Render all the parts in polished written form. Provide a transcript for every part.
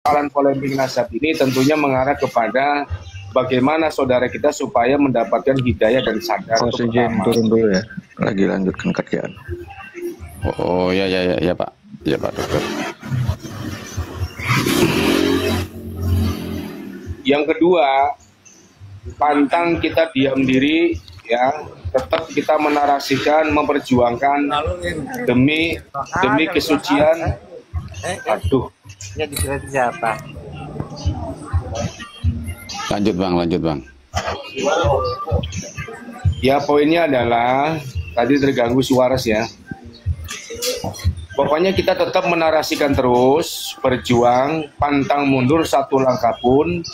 persoalan polemik nasab ini tentunya mengarah kepada bagaimana saudara kita supaya mendapatkan hidayah dan sadar. Oksigen turun dulu ya, lagi lanjutkan kerjaan. Oh ya Pak, ya Pak Dokter. Yang kedua, pantang kita diam diri, ya, tetap kita menarasikan, memperjuangkan demi kesucian. Aduh, ya dikira siapa? Lanjut bang. Ya poinnya adalah tadi terganggu suara ya. Pokoknya kita tetap menarasikan terus, berjuang, pantang mundur satu langkah pun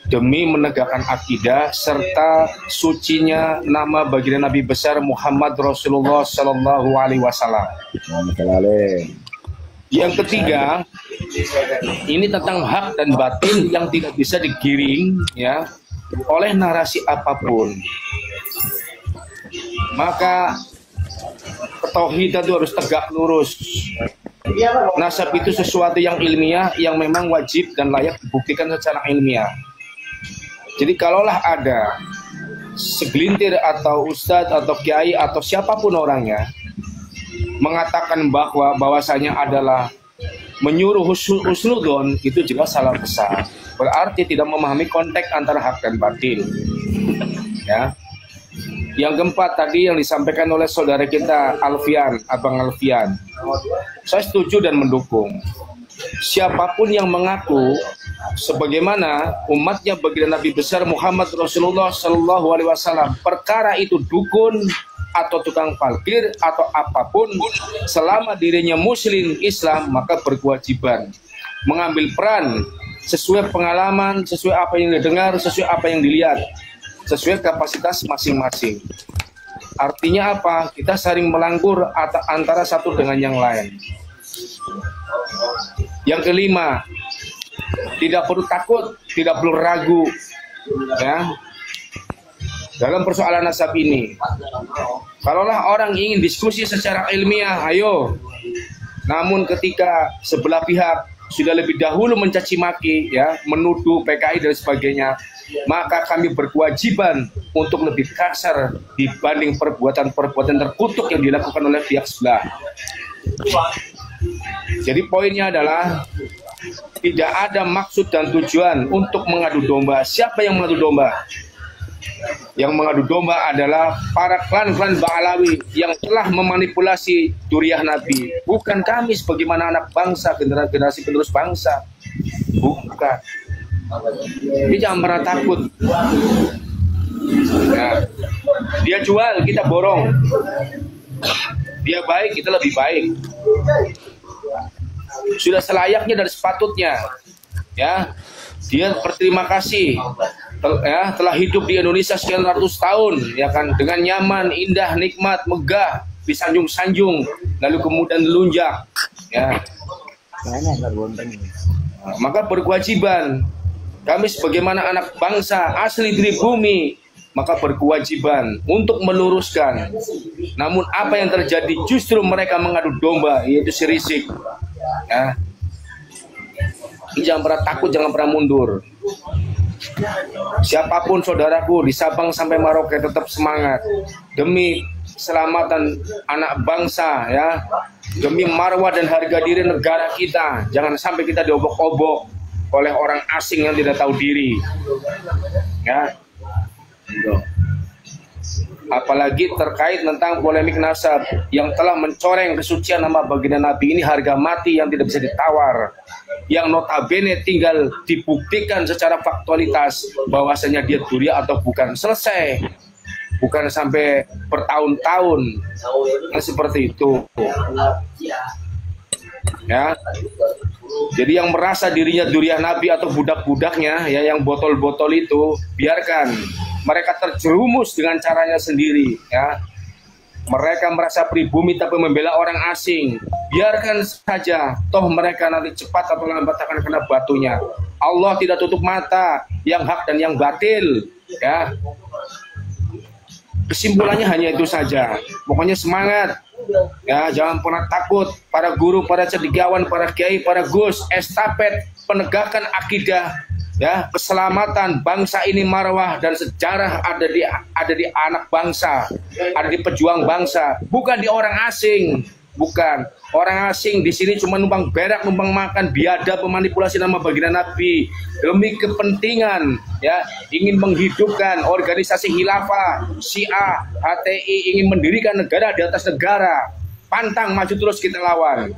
demi menegakkan akidah serta sucinya nama baginda Nabi besar Muhammad Rasulullah Shallallahu Alaihi Wasallam. Yang ketiga, ini tentang hak dan batin yang tidak bisa digiring ya oleh narasi apapun. Maka ketauhidan itu harus tegak lurus. Nasab itu sesuatu yang ilmiah yang memang wajib dan layak dibuktikan secara ilmiah. Jadi kalaulah ada segelintir atau ustadz atau kiai atau siapapun orangnya mengatakan bahwasanya adalah menyuruh husnudon, itu jelas salah besar. Berarti tidak memahami konteks antara hak dan batin. Ya. Yang keempat tadi yang disampaikan oleh saudara kita Alfian, Abang Alfian, saya setuju dan mendukung. Siapapun yang mengaku sebagaimana umatnya baginda Nabi besar Muhammad Rasulullah Shallallahu Alaihi Wasallam, perkara itu dukun atau tukang parkir atau apapun, selama dirinya muslim Islam, maka berkewajiban mengambil peran sesuai pengalaman, sesuai apa yang didengar, sesuai apa yang dilihat, sesuai kapasitas masing-masing. Artinya apa? Kita saling melangkur antara satu dengan yang lain. Yang kelima, tidak perlu takut, tidak perlu ragu, ya, dalam persoalan nasab ini. Kalaulah orang ingin diskusi secara ilmiah, ayo. Namun ketika sebelah pihak sudah lebih dahulu mencaci maki, ya, menuduh PKI dan sebagainya, maka kami berkewajiban untuk lebih kasar dibanding perbuatan-perbuatan terkutuk yang dilakukan oleh pihak sebelah. Jadi poinnya adalah tidak ada maksud dan tujuan untuk mengadu domba. Siapa yang mengadu domba? Yang mengadu domba adalah para klan-klan Ba'alawi yang telah memanipulasi duriah Nabi. Bukan kami sebagaimana anak bangsa, generasi penerus bangsa. Bukan. Dia jangan pernah takut. Ya. Dia jual, kita borong. Dia baik, kita lebih baik. Sudah selayaknya dan sepatutnya. Ya. Dia berterima kasih. Telah hidup di Indonesia sekian ratus tahun, ya kan, dengan nyaman, indah, nikmat, megah, disanjung-sanjung, lalu kemudian lunjak, ya. Maka berkewajiban kami sebagaimana anak bangsa asli pribumi, maka berkewajiban untuk meluruskan. Namun apa yang terjadi justru mereka mengadu domba, yaitu si Rizik, ya. Jangan pernah takut, jangan pernah mundur. Siapapun saudaraku di Sabang sampai Merauke tetap semangat demi keselamatan anak bangsa, ya, demi marwah dan harga diri negara kita. Jangan sampai kita diobok-obok oleh orang asing yang tidak tahu diri, ya. Apalagi terkait tentang polemik nasab yang telah mencoreng kesucian nama baginda Nabi ini, harga mati yang tidak bisa ditawar, yang notabene tinggal dibuktikan secara faktualitas bahwasanya dia duriah atau bukan. Selesai, bukan sampai bertahun-tahun. Nah, seperti itu, ya. Jadi yang merasa dirinya duriah Nabi atau budak-budaknya, ya, yang botol-botol itu, biarkan mereka terjerumus dengan caranya sendiri, ya. Mereka merasa pribumi tapi membela orang asing. Biarkan saja, toh mereka nanti cepat atau lambat akan kena batunya. Allah tidak tutup mata yang hak dan yang batil, ya. Kesimpulannya hanya itu saja. Pokoknya semangat, Ya, jangan pernah takut. Para guru, para cendekiawan, para kiai, para gus, estafet penegakan akidah, ya, keselamatan bangsa ini, marwah dan sejarah ada di anak bangsa, ada di pejuang bangsa, bukan di orang asing. Bukan orang asing di sini cuma numpang berak, numpang makan, biadab, memanipulasi nama baginda Nabi demi kepentingan, ya, ingin menghidupkan organisasi khilafah, Syiah, HTI, ingin mendirikan negara di atas negara. Pantang, maju terus kita lawan.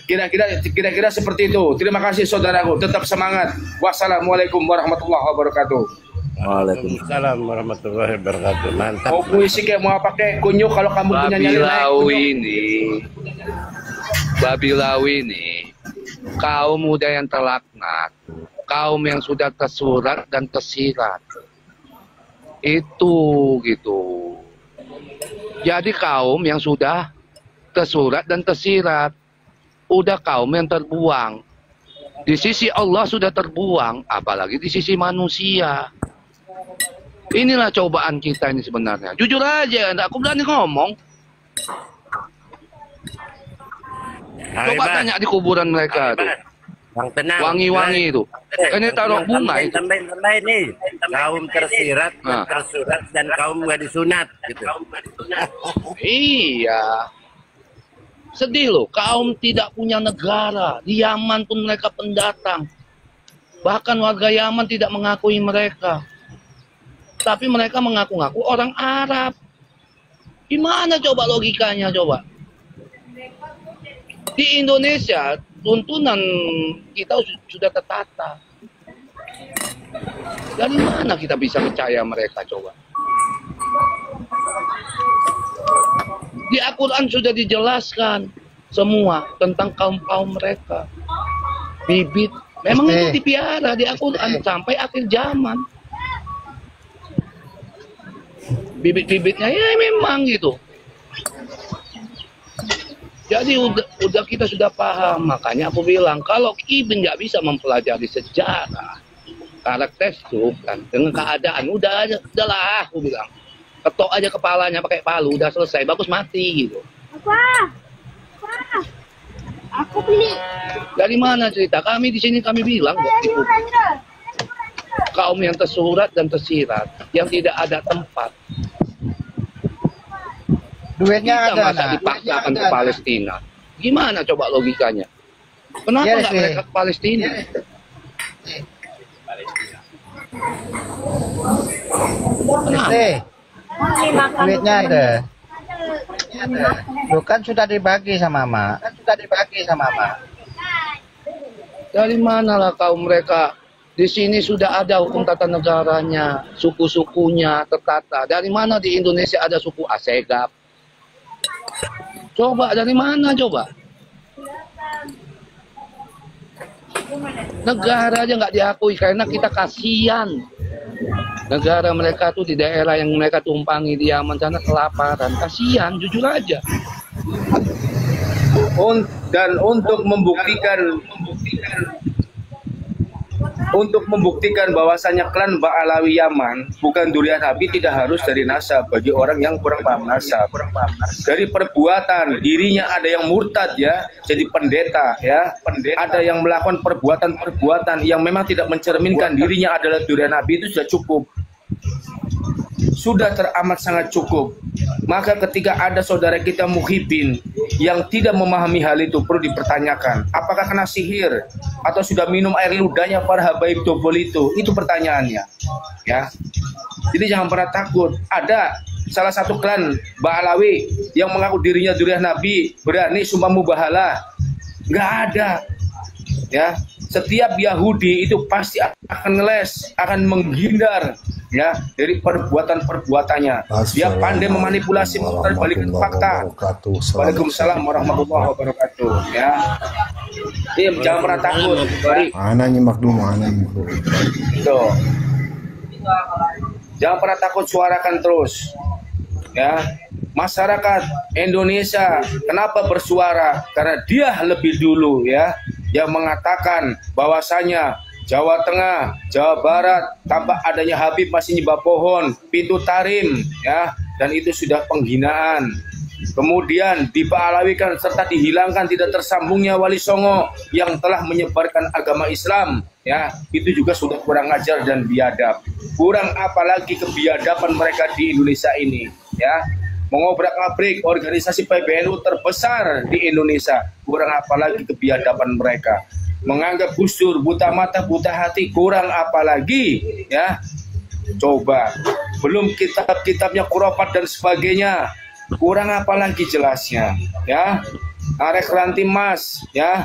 Kira-kira seperti itu. Terima kasih saudaraku, tetap semangat. Wassalamualaikum warahmatullahi wabarakatuh. Waalaikumsalam warahmatullahi wabarakatuh. Mantap. Mau puisi kayak mau pakai kunyuk, kalau kamu punya nyali Babilau ini kaum muda yang terlaknat, kaum yang sudah tersurat dan tersirat. Itu gitu. Jadi kaum yang sudah tersurat dan tersirat, udah kaum yang terbuang. Di sisi Allah sudah terbuang, apalagi di sisi manusia. Inilah cobaan kita ini sebenarnya. Jujur aja, aku berani ngomong. Coba tanya di kuburan mereka tuh. Wangi-wangi itu. Ini taruh bunga itu. Tambahin nih. Kaum tersirat, tersurat, dan kaum gak disunat. Gitu. Iya. Sedih loh, kaum tidak punya negara. Di Yaman pun mereka pendatang. Bahkan warga Yaman tidak mengakui mereka. Tapi mereka mengaku-ngaku orang Arab. Gimana coba logikanya coba? Di Indonesia, tuntunan kita sudah tertata. Dari mana kita bisa percaya mereka coba? Di Al-Quran sudah dijelaskan semua tentang kaum-kaum mereka. Bibit, memang itu dipiara di Al-Quran sampai akhir zaman. Bibit-bibitnya ya memang gitu. Jadi udah kita sudah paham, makanya aku bilang kalau Ibn nggak bisa mempelajari sejarah, karakteristik kan dengan keadaan udahlah aku bilang. Ketok aja kepalanya pakai palu, udah selesai, bagus mati gitu. Apa? Aku beli. Dari mana cerita? Kami di sini kami bilang kaum yang tersurat dan tersirat, yang tidak ada tempat. Duitnya kita ada, masa dipaksakan ke Palestina. Gimana coba logikanya? Kenapa Yes, nggak mereka ke Palestina? Duitnya ada. Bukan sudah dibagi sama Mama. Dari manalah kaum mereka? Di sini sudah ada hukum tata negaranya, suku-sukunya tertata. Dari mana di Indonesia ada suku Asegap? Coba dari mana coba? Negara aja nggak diakui karena kita kasihan. Negara mereka tuh di daerah yang mereka tumpangi di Yaman sana kelaparan, kasihan, jujur aja. Dan untuk membuktikan bahwasanya klan Ba'alawi Yaman bukan durian Nabi, tidak harus dari nasab. Bagi orang yang kurang paham nasab, dari perbuatan dirinya ada yang murtad ya, jadi pendeta ya, ada yang melakukan perbuatan yang memang tidak mencerminkan dirinya adalah durian Nabi, itu sudah cukup. Sudah teramat sangat cukup. Maka ketika ada saudara kita muhibin yang tidak memahami hal itu, perlu dipertanyakan, apakah kena sihir atau sudah minum air ludahnya para habaib dobol itu pertanyaannya ya. Jadi jangan pernah takut. Ada salah satu klan Ba'alawi yang mengaku dirinya durian Nabi, berani sumpah mubahalah. Nggak ada ya. Setiap Yahudi itu pasti akan ngeles, akan menghindar ya dari perbuatan-perbuatannya. Dia pandai memanipulasi, berbalik fakta. Waalaikumsalam warahmatullahi wabarakatuh. Ya, jangan pernah takut. Mana nyimak dulu, Tuh. Jangan pernah takut, suarakan terus. Ya, masyarakat Indonesia kenapa bersuara? Karena dia lebih dulu ya yang mengatakan bahwasanya Jawa Tengah, Jawa Barat tanpa adanya Habib masih nyembah pohon, pintu tarim ya, dan itu sudah penghinaan Kemudian dibalawikan serta dihilangkan tidak tersambungnya Wali Songo yang telah menyebarkan agama Islam, ya, itu juga sudah kurang ajar dan biadab. Kurang apalagi kebiadaban mereka di Indonesia ini, ya. Mengobrak-abrik organisasi PBNU terbesar di Indonesia, kurang apalagi kebiadaban mereka. Menganggap Gus Dur buta mata buta hati, kurang apalagi, ya. Coba, belum kitab-kitabnya khurafat dan sebagainya, kurang apalagi jelasnya, ya. Arek ranti mas, ya.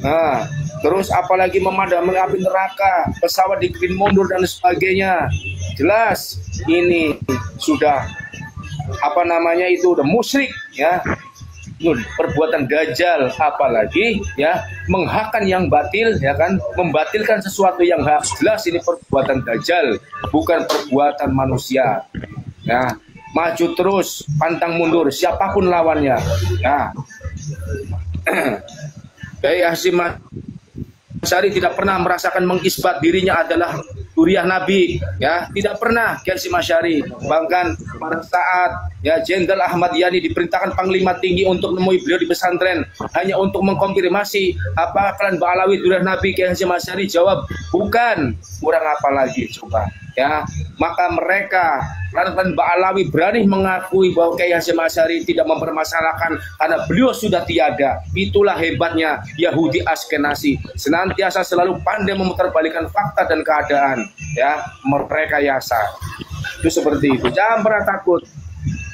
Nah, terus apalagi memadamkan api neraka, pesawat dibikin mundur dan sebagainya. Jelas ini sudah apa namanya itu udah musyrik, ya. Perbuatan dajjal, apalagi ya menghakkan yang batil, ya kan, membatilkan sesuatu yang hak. Jelas ini perbuatan dajjal, bukan perbuatan manusia, ya. Maju terus, pantang mundur siapapun lawannya, ya. Kiai Hasyim Asy'ari tidak pernah merasakan mengisbat dirinya adalah Duriah Nabi, ya, tidak pernah Kiai Hasyim Asy'ari. Bahkan pada saat ya Jenderal Ahmad Yani diperintahkan Panglima Tinggi untuk menemui beliau di pesantren hanya untuk mengkonfirmasi apakah kalian Ba'alawi Duriah Nabi, Kiai Hasyim Asy'ari jawab bukan. Kurang apa lagi coba, ya. Maka mereka lantaran Ba'alawi berani mengakui bahwa Kiai Hasyim Asy'ari tidak mempermasalahkan karena beliau sudah tiada. Itulah hebatnya Yahudi Askenazi, senantiasa selalu pandai memutarbalikkan fakta dan keadaan, ya, merekayasa. Itu seperti itu. Jangan pernah takut.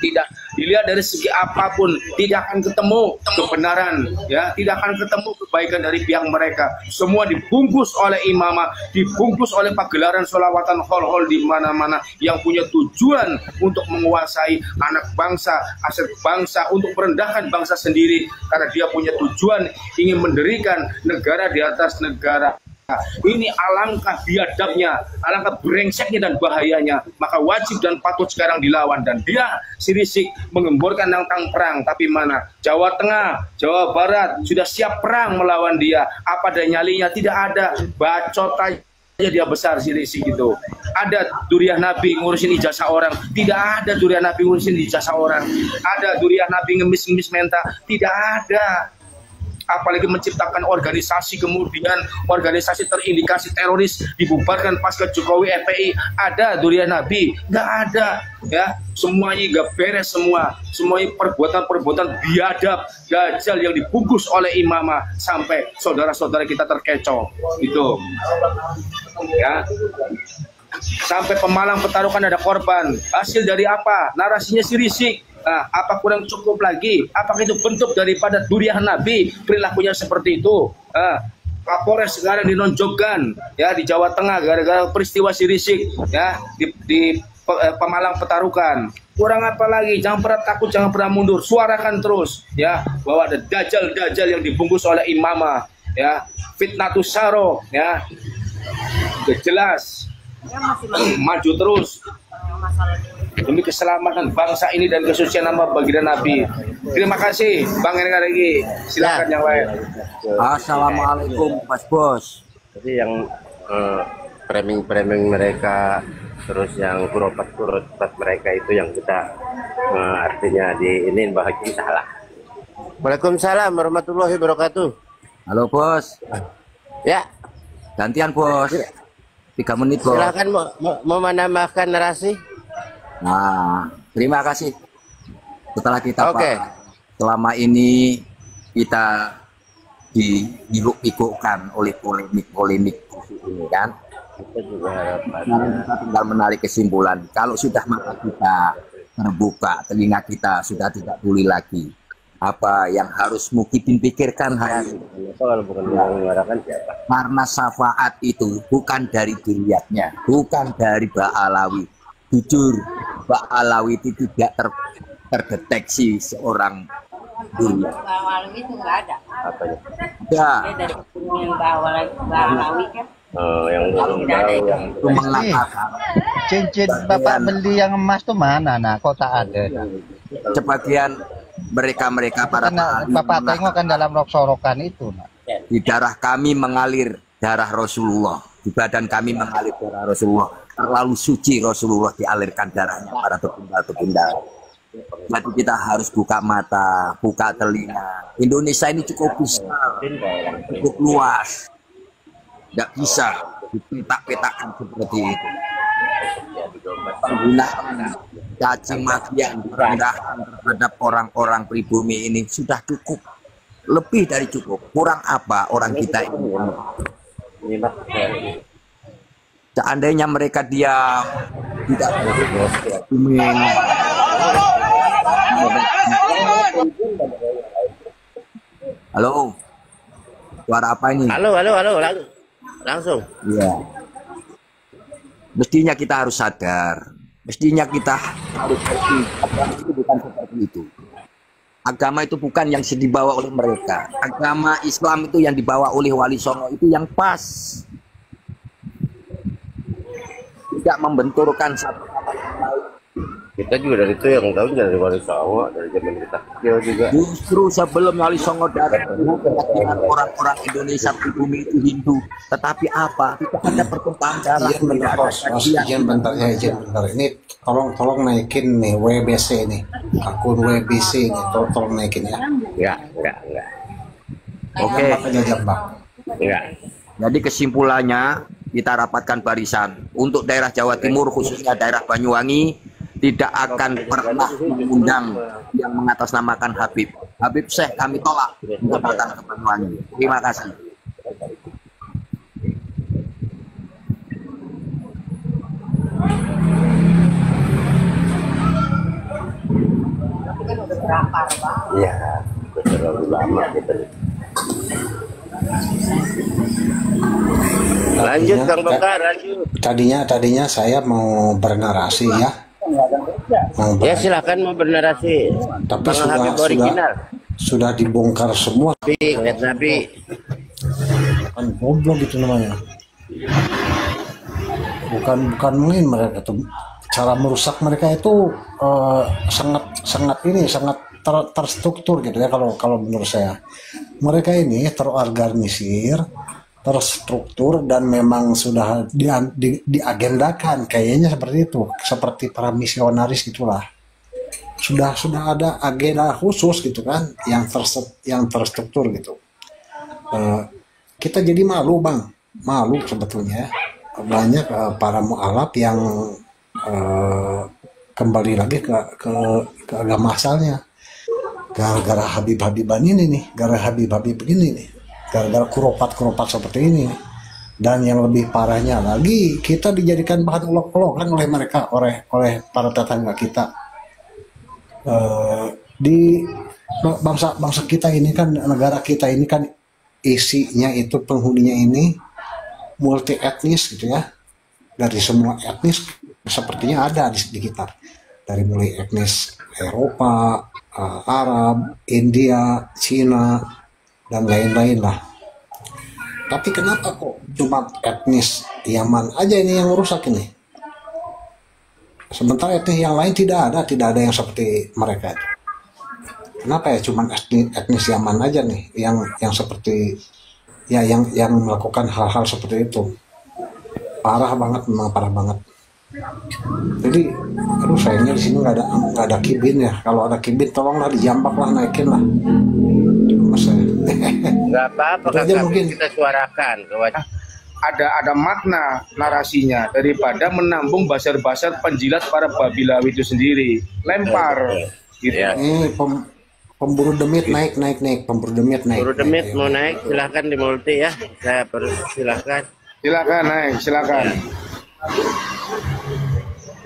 Tidak dilihat dari segi apapun, tidak akan ketemu kebenaran, ya, tidak akan ketemu kebaikan dari pihak mereka. Semua dibungkus oleh imamah, dibungkus oleh pagelaran sholawatan hol-hol di mana-mana yang punya tujuan untuk menguasai anak bangsa, aset bangsa, untuk merendahkan bangsa sendiri karena dia punya tujuan ingin mendirikan negara di atas negara. Ini alangkah biadabnya, alangkah brengseknya dan bahayanya. Maka wajib dan patut sekarang dilawan. Dan dia si Rizik mengemborkan tentang perang, tapi mana Jawa Tengah, Jawa Barat sudah siap perang melawan dia. Apa ada nyalinya? Tidak ada. Bacot aja dia besar si Rizik itu. Ada Duriah Nabi ngurusin ijazah orang, tidak ada Duriah Nabi ngurusin ijazah orang. Ada Duriah Nabi ngemis-ngemis menta, tidak ada. Apalagi menciptakan organisasi, kemudian organisasi terindikasi teroris dibubarkan pasca Jokowi FPI. Ada Duriah Nabi? Nggak ada, ya. Semuanya nggak beres semua. Semuanya perbuatan-perbuatan biadab, dajjal yang dibungkus oleh imamah sampai saudara-saudara kita terkecoh. Itu, ya. Sampai Pemalang Petarukan ada korban. Hasil dari apa? Narasinya si Rizik. Nah, apa kurang cukup lagi? Apakah itu bentuk daripada Duriah Nabi perilakunya seperti itu? Kapolres sekarang dinonjokkan, ya, di Jawa Tengah gara-gara peristiwa si Rizik, ya, di Pemalang Petarukan. Kurang apa lagi? Jangan pernah takut, jangan pernah mundur. Suarakan terus, ya, bahwa ada dajjal-dajjal yang dibungkus oleh imamah, ya, fitnatus saro, ya, jelas. Maju terus demi keselamatan bangsa ini dan kesucian nama baginda Nabi. Terima kasih Bang Regi. Silakan yang lain. Assalamualaikum Mas Bos. Jadi yang framing mereka, terus yang kurot mereka itu yang kita artinya di ini bahagia salah. Waalaikumsalam warahmatullahi wabarakatuh. Halo Bos. Ya. Gantian Bos. 3 menit Bos. Silakan mau menambahkan narasi. Nah, terima kasih. Setelah kita selama ini kita dihiruk-pikukkan oleh polemik ini kan. Kita tinggal menarik kesimpulan. Kalau sudah mata kita terbuka, telinga kita sudah tidak tuli lagi. Apa yang harus Muhyiddin pikirkan hari ini? Karena syafaat itu bukan dari diriatnya, bukan dari Ba'alawi. Jujur, Ba'alawi itu tidak terdeteksi seorang diriat. Ba'alawi itu nggak ada. Apanya? Ya. Dari yang Ba'alawi kan. Yang itu mengatakan Cincin Bapak beli yang emas tuh mana? Nah, kok tak ada? Sebagian mereka para Bapak tengok kan dalam rok sorokan itu. Nah. Di darah kami mengalir darah Rasulullah, di badan kami mengalir darah Rasulullah. Terlalu suci Rasulullah dialirkan darahnya para pepindah-pepindah. Jadi kita harus buka mata, buka telinga. Indonesia ini cukup besar, cukup luas. Nggak bisa dipetak-petakan seperti itu. Penggunaan caci maki yang direndahkan terhadap orang-orang pribumi ini sudah cukup. Lebih dari cukup. Kurang apa orang kita ini? Seandainya mereka diam, tidak booming. Halo, suara apa ini? Halo, langsung. Iya. Mestinya kita harus sadar. Mestinya kita harus ngerti. Agama itu bukan seperti itu. Agama itu bukan yang dibawa oleh mereka. Agama Islam itu yang dibawa oleh Wali Songo itu yang pas. Tidak membenturkan satu sama lain. Kita juga dari itu yang tahu dari Wali Songo, dari zaman kita kecil juga. Justru sebelum Wali Songo datang, dengan orang-orang Indonesia pribumi itu Hindu. Tetapi apa? Tidak ada pertumpahan darah. Izin bentar, Bos. Izin bentar ya, izin bentar. Ini tolong naikin nih WBC nih. Akun WBC nih, tolong naikin ya. Enggak. Oke. Enggak. Jadi kesimpulannya kita rapatkan barisan untuk daerah Jawa Timur khususnya daerah Banyuwangi tidak akan pernah mengundang yang mengatasnamakan Habib. Habib Syekh kami tolak untuk datang ke Banyuwangi. Terima kasih. Iya, terlalu lama kita. Lanjut Kang Bakar, lanjut. Tadinya saya mau bernarasi ya. Ya silakan mau bernarasi. Tapi sudah dibongkar semua. Lihat Nabi. Kan goblok itu namanya. Bukan main mereka tuh. Cara merusak mereka itu sangat terstruktur gitu ya kalau menurut saya. Mereka ini terorganisir, terstruktur dan memang sudah diagendakan kayaknya seperti itu, seperti para misionaris gitulah. Sudah ada agenda khusus gitu kan yang terstruktur gitu. Kita jadi malu sebetulnya. Banyak para mu'alaf yang kembali lagi ke agama asalnya gara-gara Habib-Habiban ini nih, gara-gara Habib-Habib begini nih, gara-gara kuropat seperti ini nih. Dan yang lebih parahnya lagi kita dijadikan bahan olok-olokan oleh mereka, oleh para tetangga kita. Di bangsa kita ini kan, negara kita ini kan isinya itu penghuninya ini multi etnis gitu ya, dari semua etnis sepertinya ada di kita, dari mulai etnis Eropa, Arab, India, Cina, dan lain-lain lah. Tapi kenapa kok cuma etnis Yaman aja ini yang rusak ini? Sementara etnis yang lain tidak ada yang seperti mereka. Kenapa ya cuma etnis Yaman aja nih yang seperti ya yang melakukan hal-hal seperti itu? Parah banget, memang parah banget. Jadi, aduh sayangnya di sini nggak ada kibin ya. Kalau ada kibin, tolonglah dijambak lah, naikin lah. Nggak apa-apa, mungkin kita suarakan. Ada makna narasinya daripada menambung basar-basar penjilat para Babilawi itu sendiri. Lempar. Gitu. Ya. Ini pemburu demit naik. Pemburu demit naik. Pemburu demit mau naik, silahkan di multi ya. Saya silahkan. Silakan naik, silakan.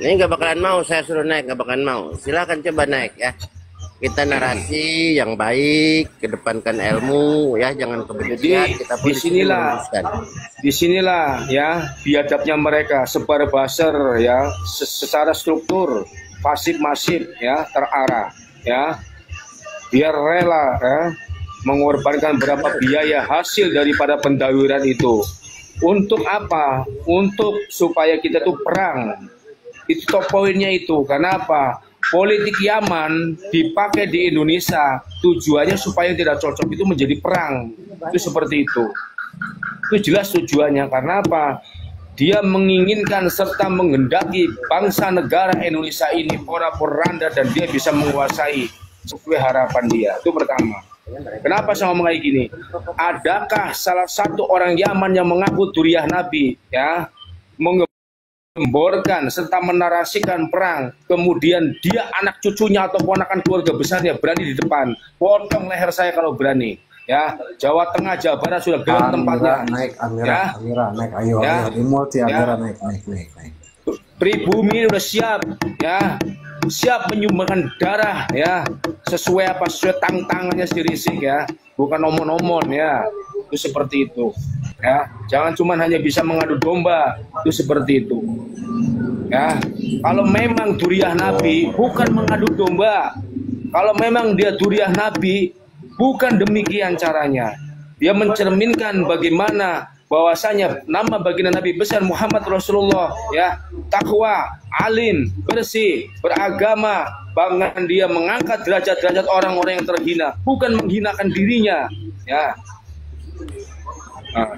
Ini nggak bakalan mau, saya suruh naik nggak bakalan mau. Silakan coba naik ya. Kita narasi yang baik, kedepankan ilmu ya, jangan kebencian. Kita disinilah ya biadabnya mereka, sebar basar ya, secara struktur pasif-masif ya, terarah ya, biar rela ya, mengorbankan berapa biaya hasil daripada pendawiran itu. Untuk apa? Untuk supaya kita tuh perang. Itu top poinnya itu. Karena apa? Politik Yaman dipakai di Indonesia, tujuannya supaya tidak cocok itu menjadi perang. Itu seperti itu. Itu jelas tujuannya. Karena apa? dia menginginkan serta menghendaki bangsa negara Indonesia ini porak-poranda dan dia bisa menguasai sesuai harapan dia. Itu pertama. Kenapa saya ngomong kayak gini? Adakah salah satu orang Yaman yang mengaku duriah Nabi, ya, mengemborkan serta menarasikan perang, kemudian dia anak cucunya atau ponakan keluarga besarnya berani di depan, potong leher saya kalau berani, ya. Jawa Tengah, Jawa Barat sudah gelap tempatnya. Naik Amira, ya. Amira naik, ayo, Ya. ayo, di multi Amira Ya. naik. Pribumi udah siap, ya, siap menyumbangkan darah, ya, sesuai apa, sesuai tangannya si Rizik, ya, bukan omon-omon, ya, itu seperti itu, ya, jangan cuma hanya bisa mengadu domba, itu seperti itu, ya. Kalau memang duriah Nabi bukan mengadu domba, kalau memang dia duriah Nabi bukan demikian caranya, dia mencerminkan bagaimana bahwasanya nama baginda Nabi besar Muhammad Rasulullah, ya, takwa, alim, bersih, beragama, bahkan dia mengangkat derajat-derajat orang-orang yang terhina, bukan menghinakan dirinya, ya. Nah,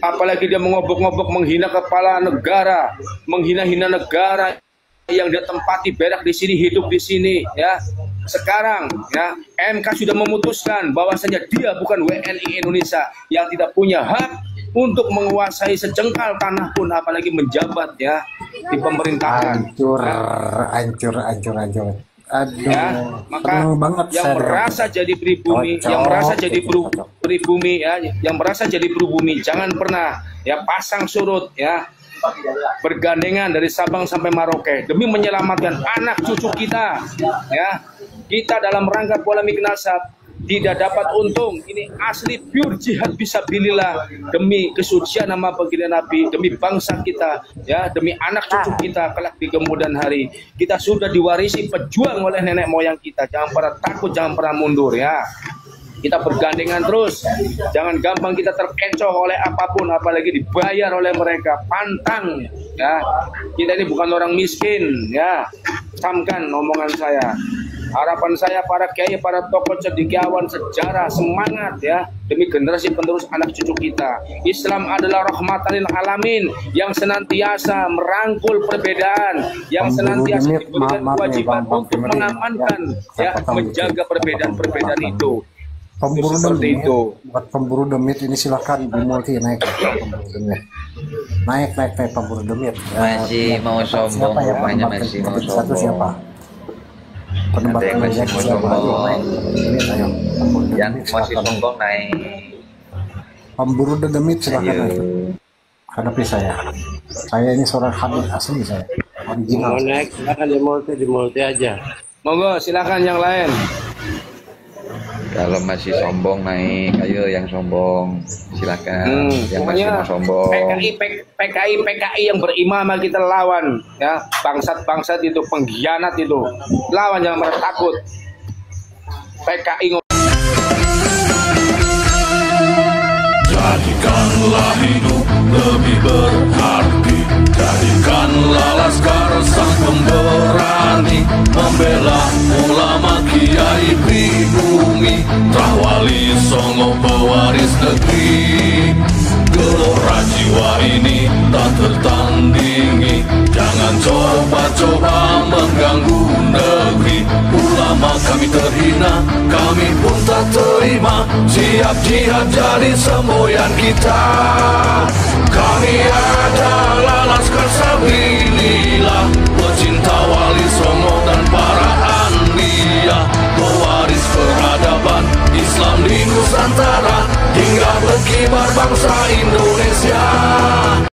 apalagi dia mengobok-ngobok menghina kepala negara, menghina-hina negara yang dia tempati, berak di sini, hidup di sini, ya. Sekarang, ya, MK sudah memutuskan bahwasanya dia bukan WNI Indonesia yang tidak punya hak untuk menguasai sejengkal tanah pun, apalagi menjabat, ya, di pemerintahan. Hancur. Aduh, Ya, maka seneng banget yang saya merasa jadi pribumi, Cocok, yang merasa jadi cocok. pribumi, ya, yang merasa jadi pribumi, jangan pernah, ya, pasang surut, ya, bergandengan dari Sabang sampai Merauke demi menyelamatkan anak cucu kita, ya. Kita dalam rangka polemik nasab tidak dapat untung. Ini asli pure jihad fisabilillah demi kesucian nama baginda Nabi, demi bangsa kita, ya, demi anak cucu kita kelak di kemudian hari. Kita sudah diwarisi pejuang oleh nenek moyang kita. Jangan pernah takut, jangan pernah mundur, ya. Kita bergandengan terus, jangan gampang kita terkecoh oleh apapun, apalagi dibayar oleh mereka, pantang, ya. Kita ini bukan orang miskin, ya. Camkan omongan saya. Harapan saya para kiai, para tokoh cendekiawan sejarah, semangat, ya, demi generasi penerus anak cucu kita. Islam adalah rahmatan lil alamin yang senantiasa merangkul perbedaan, yang senantiasa diberikan kewajiban untuk mengamankan, ya, menjaga perbedaan-perbedaan itu. Pemburu Seperti demit, itu. buat pemburu demit ini silakan di multi naik, pemburu demit. Naik pemburu demit. Masih mau sombong, siapa ya, rupanya penembakan masih mau demit satu sombong. siapa? Penembakan Ada yang masih demit mau siapa? sombong. Demit, ayo. Pemburu Yang demit, masih silakan. sombong naik. Pemburu demit silakan Ayo. naik. Hadapi saya. Saya ini seorang Habib asli saya. Original. Mau naik silakan di multi aja. Monggo silakan yang lain. Kalau masih sombong naik, ayo yang sombong silakan. Yang masih Pokoknya mau sombong. PKI yang berimam kita lawan, ya, bangsat itu, pengkhianat itu, lawan, jangan pernah takut. PKI Jadikanlah hidup lebih berarti, jadikanlah laskar sang pemberani, membela ulama kiai pribumi, Rahwali Songo pewaris negeri. Gelora jiwa ini tak tertandingi, jangan coba-coba mengganggu negeri. Ulama kami terhina, kami pun tak terima, siap jihad jadi semboyan kita.